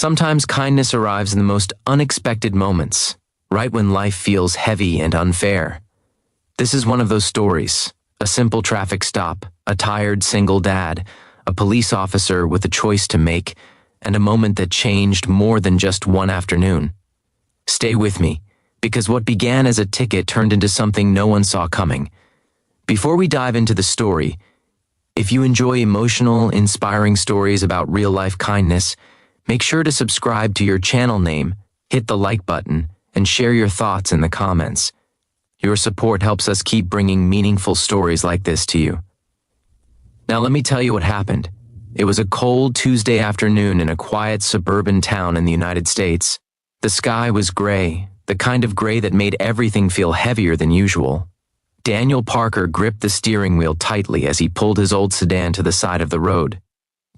Sometimes kindness arrives in the most unexpected moments, right when life feels heavy and unfair. This is one of those stories. A simple traffic stop, a tired single dad, a police officer with a choice to make, and a moment that changed more than just one afternoon. Stay with me, because what began as a ticket turned into something no one saw coming. Before we dive into the story, if you enjoy emotional, inspiring stories about real-life kindness, make sure to subscribe to your channel name, hit the like button, and share your thoughts in the comments. Your support helps us keep bringing meaningful stories like this to you. Now let me tell you what happened. It was a cold Tuesday afternoon in a quiet suburban town in the United States. The sky was gray, the kind of gray that made everything feel heavier than usual. Daniel Parker gripped the steering wheel tightly as he pulled his old sedan to the side of the road.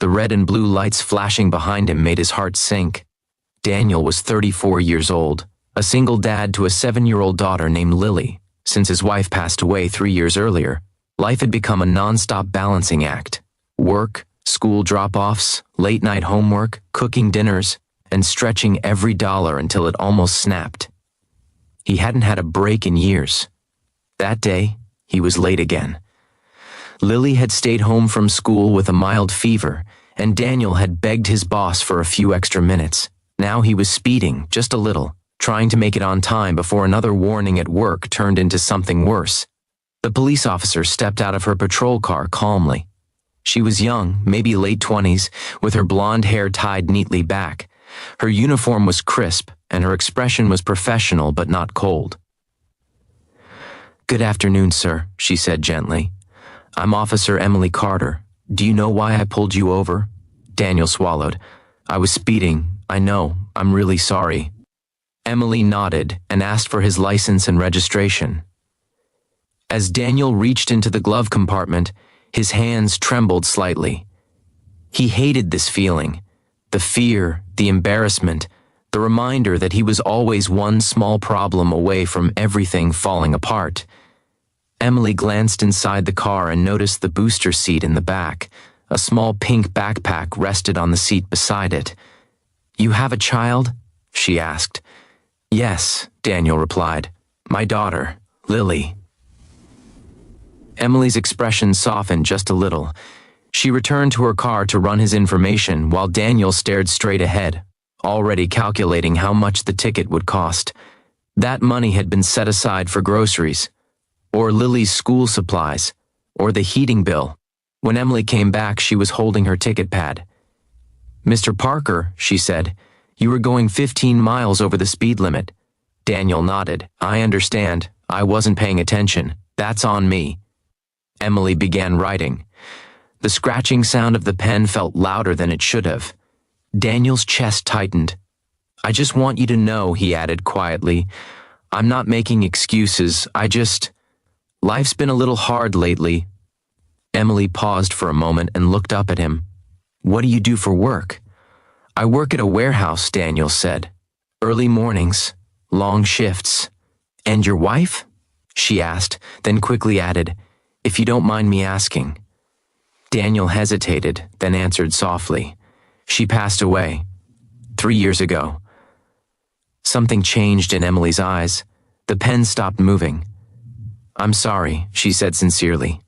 The red and blue lights flashing behind him made his heart sink. Daniel was 34 years old, a single dad to a 7-year-old daughter named Lily. Since his wife passed away 3 years earlier, life had become a non-stop balancing act. Work, school drop-offs, late-night homework, cooking dinners, and stretching every dollar until it almost snapped. He hadn't had a break in years. That day, he was late again. Lily had stayed home from school with a mild fever, and Daniel had begged his boss for a few extra minutes. Now he was speeding, just a little, trying to make it on time before another warning at work turned into something worse. The police officer stepped out of her patrol car calmly. She was young, maybe late 20s, with her blonde hair tied neatly back. Her uniform was crisp, and her expression was professional but not cold. "Good afternoon, sir," she said gently. "I'm Officer Emily Carter. Do you know why I pulled you over?" Daniel swallowed. "I was speeding. I know. I'm really sorry." Emily nodded and asked for his license and registration. As Daniel reached into the glove compartment, his hands trembled slightly. He hated this feeling, the fear, the embarrassment, the reminder that he was always one small problem away from everything falling apart. Emily glanced inside the car and noticed the booster seat in the back. A small pink backpack rested on the seat beside it. "You have a child?" she asked. "Yes," Daniel replied. "My daughter, Lily." Emily's expression softened just a little. She returned to her car to run his information while Daniel stared straight ahead, already calculating how much the ticket would cost. That money had been set aside for groceries, or Lily's school supplies, or the heating bill. When Emily came back, she was holding her ticket pad. "Mr. Parker," she said, "you were going 15 miles over the speed limit." Daniel nodded. "I understand. I wasn't paying attention. That's on me." Emily began writing. The scratching sound of the pen felt louder than it should have. Daniel's chest tightened. "I just want you to know," he added quietly, "I'm not making excuses. Life's been a little hard lately." Emily paused for a moment and looked up at him. "What do you do for work?" "I work at a warehouse," Daniel said. "Early mornings, long shifts." "And your wife?" she asked, then quickly added, "If you don't mind me asking." Daniel hesitated, then answered softly, "She passed away 3 years ago." Something changed in Emily's eyes. The pen stopped moving. "I'm sorry," she said sincerely.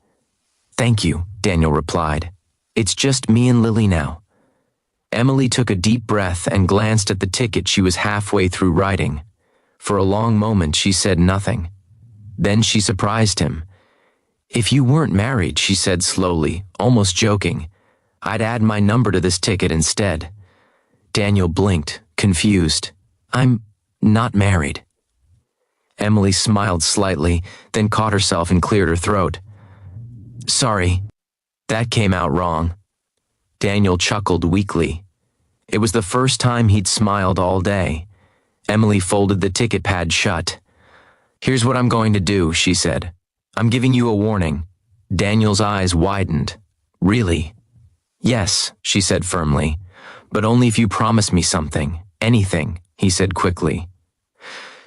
"Thank you," Daniel replied. "It's just me and Lily now." Emily took a deep breath and glanced at the ticket she was halfway through writing. For a long moment she said nothing. Then she surprised him. "If you weren't married," she said slowly, almost joking, "I'd add my number to this ticket instead." Daniel blinked, confused. "I'm not married." Emily smiled slightly, then caught herself and cleared her throat. "Sorry, that came out wrong." Daniel chuckled weakly. It was the first time he'd smiled all day. Emily folded the ticket pad shut. "Here's what I'm going to do," she said. "I'm giving you a warning." Daniel's eyes widened. "Really?" "Yes," she said firmly. "But only if you promise me something. Anything," he said quickly.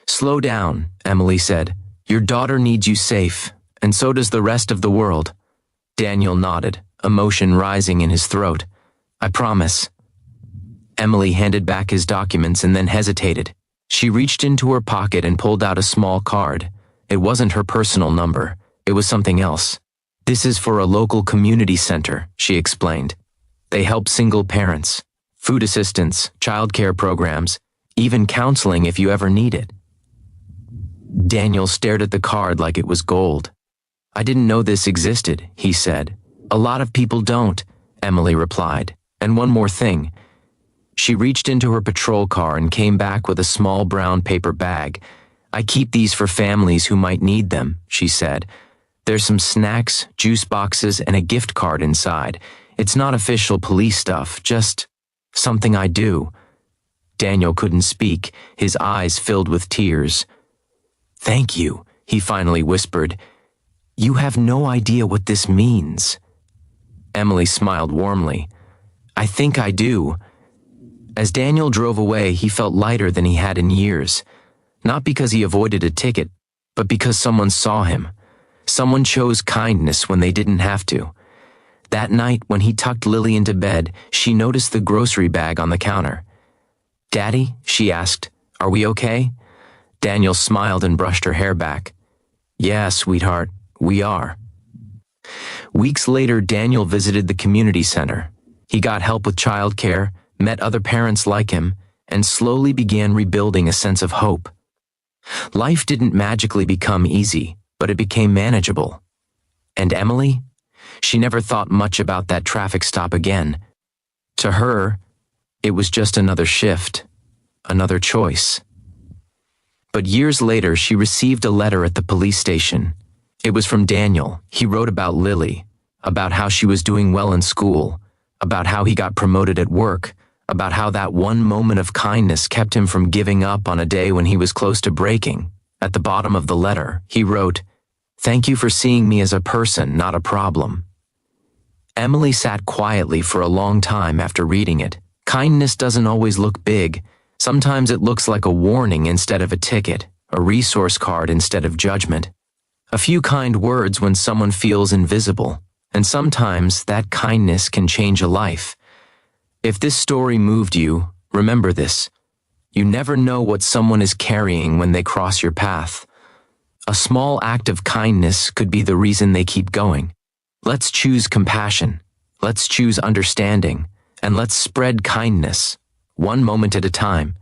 "Slow down," Emily said. "Your daughter needs you safe, and so does the rest of the world." Daniel nodded, emotion rising in his throat. "I promise." Emily handed back his documents and then hesitated. She reached into her pocket and pulled out a small card. It wasn't her personal number. It was something else. "This is for a local community center," she explained. "They help single parents, food assistance, childcare programs, even counseling if you ever need it." Daniel stared at the card like it was gold. "I didn't know this existed," he said. "A lot of people don't," Emily replied. "And one more thing." She reached into her patrol car and came back with a small brown paper bag. "I keep these for families who might need them," she said. "There's some snacks, juice boxes, and a gift card inside. It's not official police stuff, just something I do." Daniel couldn't speak, his eyes filled with tears. "Thank you," he finally whispered. "You have no idea what this means." Emily smiled warmly. "I think I do." As Daniel drove away, he felt lighter than he had in years. Not because he avoided a ticket, but because someone saw him. Someone chose kindness when they didn't have to. That night, when he tucked Lily into bed, she noticed the grocery bag on the counter. "Daddy?" she asked. "Are we okay?" Daniel smiled and brushed her hair back. "Yeah, sweetheart, we are." Weeks later, Daniel visited the community center. He got help with childcare, met other parents like him, and slowly began rebuilding a sense of hope. Life didn't magically become easy, but it became manageable. And Emily? She never thought much about that traffic stop again. To her, it was just another shift, another choice. But years later, she received a letter at the police station. It was from Daniel. He wrote about Lily, about how she was doing well in school, about how he got promoted at work, about how that one moment of kindness kept him from giving up on a day when he was close to breaking. At the bottom of the letter, he wrote, "Thank you for seeing me as a person, not a problem." Emily sat quietly for a long time after reading it. Kindness doesn't always look big. Sometimes it looks like a warning instead of a ticket, a resource card instead of judgment. A few kind words when someone feels invisible, and sometimes that kindness can change a life. If this story moved you, remember this. You never know what someone is carrying when they cross your path. A small act of kindness could be the reason they keep going. Let's choose compassion, let's choose understanding, and let's spread kindness, one moment at a time.